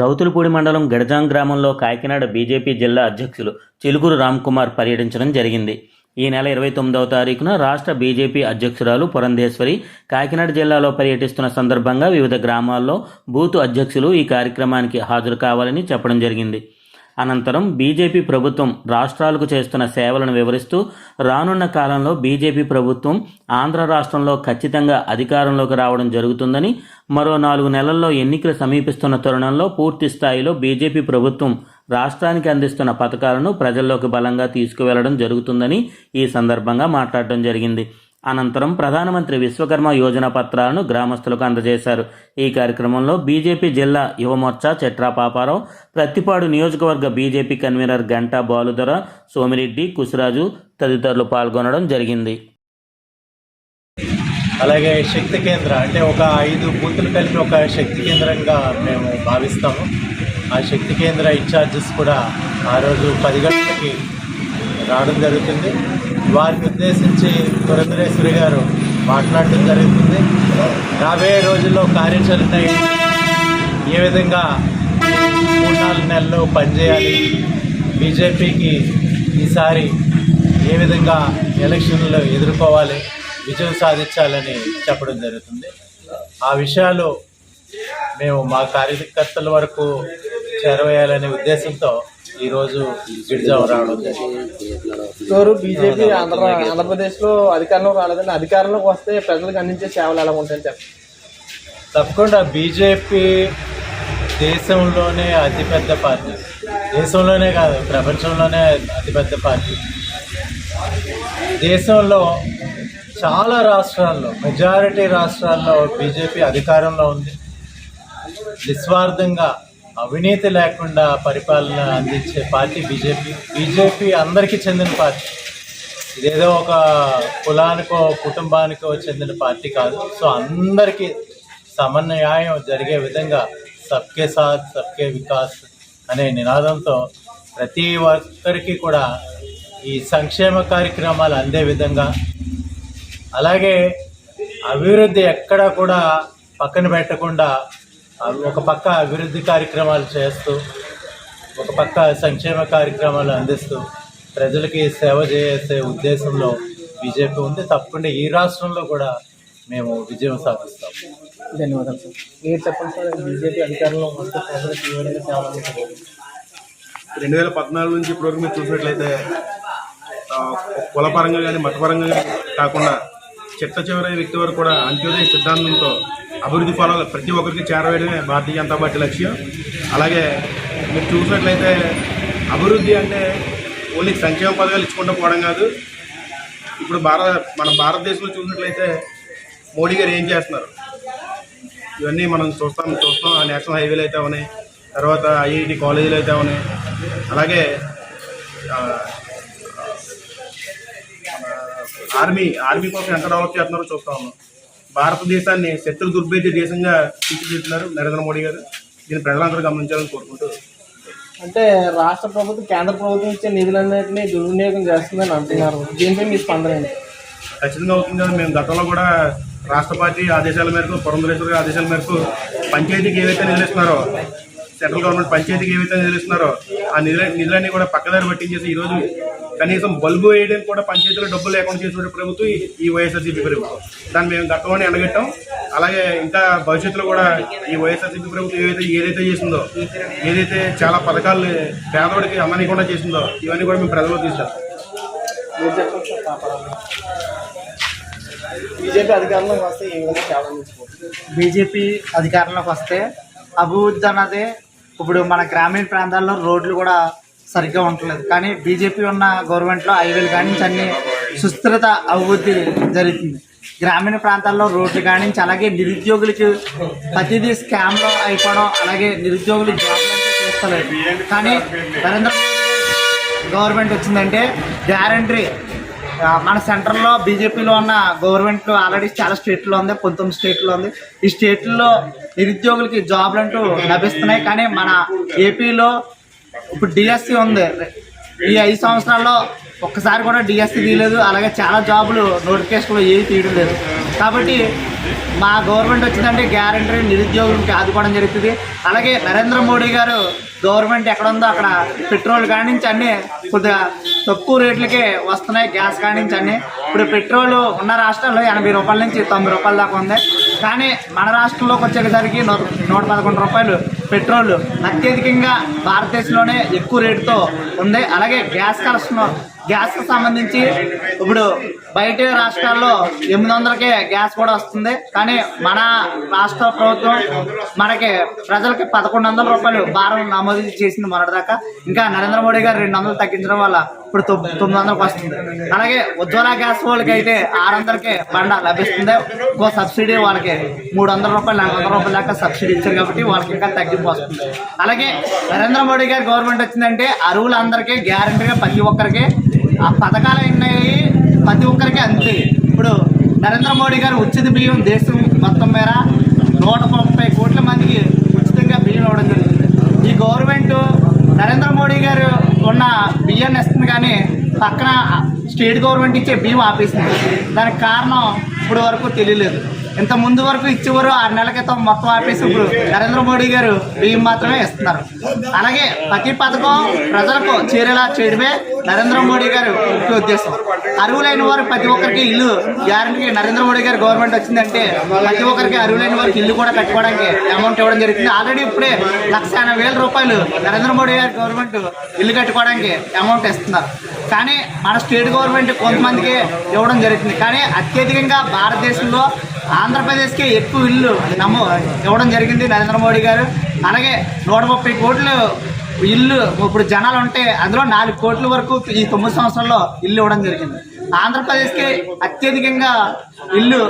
రౌతులపూడి మండలం గడజాం గ్రామంలో కాకినాడ బీజేపీ జిల్లా అధ్యక్షులు చిలుకూరు రామ్కుమార్ పర్యటించడం జరిగింది. ఈ నెల 29వ తారీఖున రాష్ట్ర బీజేపీ అధ్యక్షురాలు పురంధేశ్వరి కాకినాడ జిల్లాలో పర్యటిస్తున్న సందర్భంగా వివిధ గ్రామాల్లో బూత్ అధ్యక్షులు ఈ కార్యక్రమానికి హాజరు కావాలని చెప్పడం జరిగింది. అనంతరం బీజేపీ ప్రభుత్వం రాష్ట్రాలకు చేస్తున్న సేవలను వివరిస్తూ రానున్న కాలంలో బీజేపీ ప్రభుత్వం ఆంధ్ర రాష్ట్రంలో ఖచ్చితంగా అధికారంలోకి రావడం జరుగుతుందని, మరో 4 నెలల్లో ఎన్నికలు సమీపిస్తున్న తరుణంలో పూర్తి స్థాయిలో బీజేపీ ప్రభుత్వం రాష్ట్రానికి అందిస్తున్న పథకాలను ప్రజల్లోకి బలంగా తీసుకువెళ్లడం జరుగుతుందని ఈ సందర్భంగా మాట్లాడడం జరిగింది. అనంతరం ప్రధానమంత్రి విశ్వకర్మ యోజన పత్రాలను గ్రామస్తులకు అందజేశారు. ఈ కార్యక్రమంలో బీజేపీ జిల్లా యువమోర్చా చెట్రా పాపారావు, ప్రత్తిపాడు నియోజకవర్గ బీజేపీ కన్వీనర్ గంటా బాలుధర, సోమిరెడ్డి, కుసిరాజు తదితరులు పాల్గొనడం జరిగింది. అలాగే శక్తి కేంద్ర అంటే ఒక 5 బూతులు కలిపి ఒక శక్తి కేంద్రంగా మేము భావిస్తాము. ఆ శక్తి కేంద్ర ఇన్ఛార్జెస్ కూడా ఆ రోజు 10 గంటలకి రావడం జరుగుతుంది. వారిని ఉద్దేశించి పురంధరేశ్వరి గారు మాట్లాడడం జరుగుతుంది. రాబోయే రోజుల్లో కార్యాచరణ ఏ విధంగా 3-4 నెలలు పనిచేయాలి, బీజేపీకి ఈసారి ఏ విధంగా ఎలక్షన్లు ఎదుర్కోవాలి, విజయం సాధించాలని చెప్పడం జరుగుతుంది. ఆ విషయాలు మేము మా కార్యకర్తల వరకు చేరవేయాలనే ఉద్దేశంతో ఈరోజు గిరిజాం రావడం జరిగింది. బీజేపీ ఆంధ్రప్రదేశ్లో అధికారంలో రాలేదని, అధికారంలోకి వస్తే ప్రజలకు అందించే సేవలు ఎలా ఉంటాయని చెప్పండి. తప్పకుండా బీజేపీ దేశంలోనే అతిపెద్ద పార్టీ, దేశంలోనే కాదు ప్రపంచంలోనే అతిపెద్ద పార్టీ. దేశంలో చాలా రాష్ట్రాల్లో, మెజారిటీ రాష్ట్రాల్లో బీజేపీ అధికారంలో ఉంది. నిస్వార్థంగా అవినీతి లేకుండా పరిపాలన అందించే పార్టీ బీజేపీ. బీజేపీ అందరికీ చెందిన పార్టీ, ఇదేదో ఒక కులానికో కుటుంబానికో చెందిన పార్టీ కాదు. సో అందరికీ సమన్యాయం జరిగే విధంగా సబ్కే సాత్ సబ్కే వికాస్ అనే నినాదంతో ప్రతి ఒక్కరికి కూడా ఈ సంక్షేమ కార్యక్రమాలు అందే విధంగా, అలాగే అభివృద్ధి ఎక్కడా కూడా పక్కన పెట్టకుండా ఒక పక్క అభివృద్ధి కార్యక్రమాలు చేస్తూ, ఒక పక్క సంక్షేమ కార్యక్రమాలు అందిస్తూ ప్రజలకి సేవ చేసే ఉద్దేశంలో బీజేపీ ఉంది. తప్పకుండా ఈ రాష్ట్రంలో కూడా మేము విజయం సాధిస్తాం. ధన్యవాదాలు సార్. మీరు చెప్పండి సార్, బీజేపీ అధికారంలో వస్తే ప్రజలకు ఏ విధంగా సేవలు అందిస్తారు? 2014 నుంచి ఇప్పటివరకు మీరు చూసినట్లయితే కులపరంగా కానీ మతపరంగా కానీ కాకుండా చిట్ట చివరి వ్యక్తి వరకు కూడా అంత్యోదయ సిద్ధాంతంతో అభివృద్ధి ఫలాలు ప్రతి ఒక్కరికి చేరవేయడమే భారతీయ జనతా పార్టీ లక్ష్యం. అలాగే మీరు చూసినట్లయితే అభివృద్ధి అంటే ఓన్లీ సంక్షేమ పథకాలు ఇచ్చుకుంటూ పోవడం కాదు. ఇప్పుడు మన భారతదేశంలో చూసినట్లయితే మోడీ గారు ఏం చేస్తున్నారు ఇవన్నీ మనం చూస్తాం. ఆ నేషనల్ హైవేలు అయితే ఉన్నాయి, తర్వాత ఐఐటి కాలేజీలు అయితే ఉన్నాయి, అలాగే ఆర్మీ కోసం ఎంత డెవలప్ చేస్తున్నారో చూస్తూ ఉన్నాం. భారతదేశాన్ని శత్రు దుర్భేద్య దేశంగా తీర్చిదిద్దుతున్నారు నరేంద్ర మోడీ గారు. దీన్ని ప్రజలందరూ గమనించాలని కోరుకుంటూ, అంటే రాష్ట్ర ప్రభుత్వం కేంద్ర ప్రభుత్వం ఇచ్చే నిధులన్నింటినీ దుర్వినియోగం చేస్తుందని అంటున్నారు. దీనిపై మీ స్పందన ఏంటి? ఖచ్చితంగా అవుతుంది కదా. మేము గతంలో కూడా రాష్ట్ర పార్టీ ఆదేశాల మేరకు, పురంధరేశ్వరి ఆదేశాల మేరకు పంచాయతీకి ఏవైతే నిధులు ఇస్తున్నారో, సెంట్రల్ గవర్నమెంట్ పంచాయతీకి ఏవైతే నిధులు ఇస్తున్నారో ఆ నిధులన్నీ కూడా పక్కదారి పట్టించేసి ఈరోజు కనీసం బల్బు వేయడానికి కూడా పంచాయతీలో డబ్బులు లేకుండా చేసిన ప్రభుత్వం ఈ వైఎస్ఆర్సీపీ ప్రభుత్వం. దాన్ని మేము గతంలోనే ఎండగట్టాం. అలాగే ఇంకా భవిష్యత్తులో కూడా ఈ వైఎస్ఆర్సీపీ ప్రభుత్వం ఏదైతే చేసిందో, ఏదైతే చాలా పథకాలు పేదవాడికి అందనీయకుండా చేసిందో ఇవన్నీ కూడా మేము ప్రజల్లో తీసుకెళ్తాం. బీజేపీ అధికారంలోకి వస్తే ఏ విధంగా సేవలు అందించుకోవచ్చు? బీజేపీ అధికారంలోకి వస్తే అభివృద్ధి అన్నది, ఇప్పుడు మన గ్రామీణ ప్రాంతాల్లో రోడ్లు కూడా సరిగ్గా ఉండలేదు, కానీ బీజేపీ ఉన్న గవర్నమెంట్లో హైవేలు కానీ అన్ని సుస్థిరత అభివృద్ధి జరుగుతుంది. గ్రామీణ ప్రాంతాల్లో రోడ్లు కానీ, అలాగే నిరుద్యోగులకి ప్రతిదీ స్కామ్లో అయిపోవడం, అలాగే నిరుద్యోగులు జాబ్లు చేస్తలేదు. కానీ నరేంద్ర గవర్నమెంట్ వచ్చిందంటే గ్యారంటీ మన సెంట్రల్లో బీజేపీలో ఉన్న గవర్నమెంట్ ఆల్రెడీ చాలా స్టేట్లో ఉంది, 19 స్టేట్లో ఉంది. ఈ స్టేట్లో నిరుద్యోగులకి జాబ్లు అంటూ లభిస్తున్నాయి. కానీ మన ఏపీలో ఇప్పుడు డిఎస్సి ఉంది. ఈ 5 సంవత్సరాల్లో ఒక్కసారి కూడా డిఎస్సి తీయలేదు. అలాగే చాలా జాబులు నోటిఫికేషన్లో ఏవి తీయడం లేదు. కాబట్టి మా గవర్నమెంట్ వచ్చిందంటే గ్యారంటీ నిరుద్యోగులకి ఆదుకోవడం జరుగుతుంది. అలాగే నరేంద్ర మోడీ గారు గవర్నమెంట్ ఎక్కడ ఉందో అక్కడ పెట్రోల్ కాడి నుంచి అన్నీ కొద్దిగా తక్కువ రేట్లకే వస్తున్నాయి. గ్యాస్ కాడి నుంచి అన్నీ ఇప్పుడు పెట్రోల్ ఉన్న రాష్ట్రాల్లో 80 రూపాయల నుంచి 90 రూపాయల దాకా ఉంది. కానీ మన రాష్ట్రంలోకి వచ్చేసరికి 111 రూపాయలు పెట్రోల్ అత్యధికంగా భారతదేశంలోనే ఎక్కువ రేటుతో ఉంది. అలాగే గ్యాస్కి సంబంధించి ఇప్పుడు బయట రాష్ట్రాల్లో 800కే గ్యాస్ కూడా వస్తుంది. కానీ మన రాష్ట్ర ప్రభుత్వం మనకి ప్రజలకి 1100 రూపాయలు భారం నమోదు చేసింది మొన్నటిదాకా. ఇంకా నరేంద్ర మోడీ గారు 200 తగ్గించడం వల్ల ఇప్పుడు 900కి వస్తుంది. అలాగే ఉజ్వల గ్యాస్ వాళ్ళకి అయితే 600కే బండ లభిస్తుంది. ఇంకో సబ్సిడీ వాళ్ళకి 300 రూపాయలు 400 రూపాయల దాకా సబ్సిడీ ఇచ్చారు కాబట్టి వాళ్ళకి ఇంకా తగ్గింపు వస్తుంది. అలాగే నరేంద్ర మోడీ గారి గవర్నమెంట్ వచ్చిందంటే అరువులందరికీ గ్యారంటీగా ప్రతి ఒక్కరికి ఆ పథకాలు అయినాయి, ప్రతి ఒక్కరికి అంతే. ఇప్పుడు నరేంద్ర మోడీ గారు ఉచిత బియ్యం దేశం మొత్తం మేర 130 కోట్ల మందికి ఉచితంగా బియ్యం ఇవ్వడం జరుగుతుంది. ఈ గవర్నమెంట్ నరేంద్ర మోడీ గారు ఉన్న బియ్యాన్ని ఇస్తుంది కానీ పక్కన స్టేట్ గవర్నమెంట్ ఇచ్చే బియ్యం ఆపేసింది. దానికి కారణం ఇప్పుడు వరకు తెలియలేదు. ఇంత ముందు వరకు ఇచ్చేవారు 6 నెలల క్రితం మొత్తం ఆపేసి ఇప్పుడు నరేంద్ర మోడీ గారు బియ్యం మాత్రమే ఇస్తున్నారు. అలాగే ప్రతి పథకం ప్రజలకు చేరేలా చేయడమే నరేంద్ర మోడీ గారు ముఖ్య ఉద్దేశం. అర్హులైన వారు ప్రతి ఒక్కరికి ఇల్లు గ్యారంటీ నరేంద్ర మోడీ గారి గవర్నమెంట్ వచ్చిందంటే ప్రతి ఒక్కరికి అర్హులైన వారికి ఇల్లు కూడా కట్టుకోవడానికి అమౌంట్ ఇవ్వడం జరుగుతుంది. ఆల్రెడీ ఇప్పుడే 1,80,000 రూపాయలు నరేంద్ర మోడీ గారి గవర్నమెంట్ ఇల్లు కట్టుకోవడానికి అమౌంట్ ఇస్తున్నారు. కానీ మన స్టేట్ గవర్నమెంట్ కొంతమందికి ఇవ్వడం జరుగుతుంది. కానీ అత్యధికంగా భారతదేశంలో ఆంధ్రప్రదేశ్కి ఎక్కువ ఇల్లు ఇవ్వడం జరిగింది నరేంద్ర మోడీ గారు. అలాగే 130 కోట్లు ఇల్లు ఇప్పుడు జనాలు ఉంటే అందులో 4 కోట్ల వరకు ఈ 9 సంవత్సరాల్లో ఇల్లు ఇవ్వడం జరిగింది. ఆంధ్రప్రదేశ్కి అత్యధికంగా ఇల్లు